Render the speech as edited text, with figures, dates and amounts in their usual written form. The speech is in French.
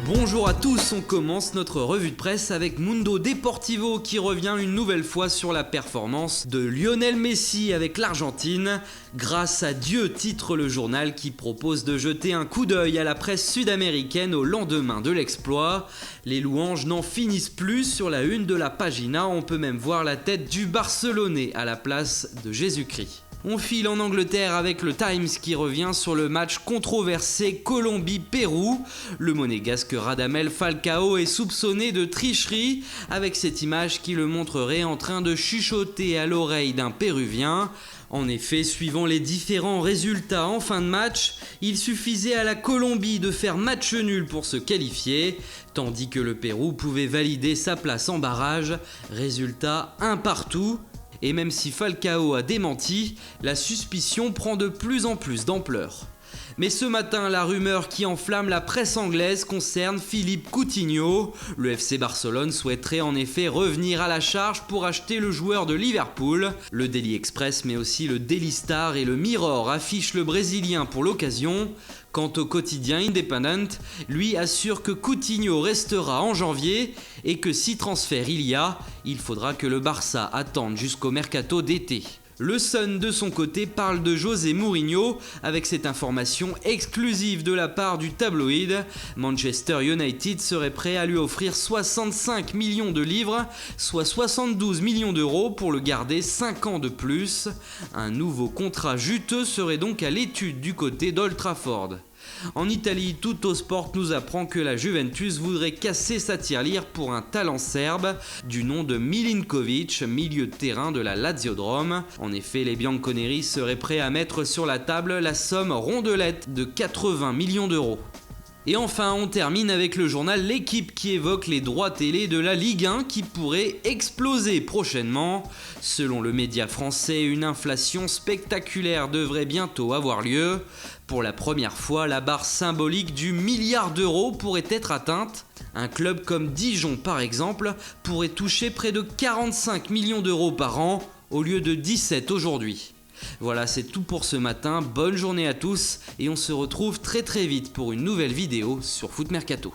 Bonjour à tous, on commence notre revue de presse avec Mundo Deportivo qui revient une nouvelle fois sur la performance de Lionel Messi avec l'Argentine. Grâce à Dieu, titre le journal qui propose de jeter un coup d'œil à la presse sud-américaine au lendemain de l'exploit. Les louanges n'en finissent plus sur la une de la Pagina, on peut même voir la tête du Barcelonais à la place de Jésus-Christ. On file en Angleterre avec le Times qui revient sur le match controversé Colombie-Pérou. Le monégasque Radamel Falcao est soupçonné de tricherie avec cette image qui le montrerait en train de chuchoter à l'oreille d'un Péruvien. En effet, suivant les différents résultats en fin de match, il suffisait à la Colombie de faire match nul pour se qualifier, tandis que le Pérou pouvait valider sa place en barrage. Résultat, un partout. Et même si Falcao a démenti, la suspicion prend de plus en plus d'ampleur. Mais ce matin, la rumeur qui enflamme la presse anglaise concerne Philippe Coutinho. Le FC Barcelone souhaiterait en effet revenir à la charge pour acheter le joueur de Liverpool. Le Daily Express mais aussi le Daily Star et le Mirror affichent le Brésilien pour l'occasion. Quant au quotidien Independent, lui assure que Coutinho restera en janvier et que si transfert il faudra que le Barça attende jusqu'au mercato d'été. Le Sun de son côté parle de José Mourinho avec cette information exclusive de la part du tabloïd. Manchester United serait prêt à lui offrir 65 millions de livres, soit 72 millions d'euros pour le garder 5 ans de plus. Un nouveau contrat juteux serait donc à l'étude du côté d'Old Trafford. En Italie, Tuttosport nous apprend que la Juventus voudrait casser sa tirelire pour un talent serbe du nom de Milinkovic, milieu de terrain de la Lazio de Rome. En effet, les Bianconeri seraient prêts à mettre sur la table la somme rondelette de 80 millions d'euros. Et enfin, on termine avec le journal L'Équipe qui évoque les droits télé de la Ligue 1 qui pourraient exploser prochainement. Selon le média français, une inflation spectaculaire devrait bientôt avoir lieu. Pour la première fois, la barre symbolique du milliard d'euros pourrait être atteinte. Un club comme Dijon, par exemple, pourrait toucher près de 45 millions d'euros par an au lieu de 17 aujourd'hui. Voilà, c'est tout pour ce matin, bonne journée à tous et on se retrouve très vite pour une nouvelle vidéo sur Foot Mercato.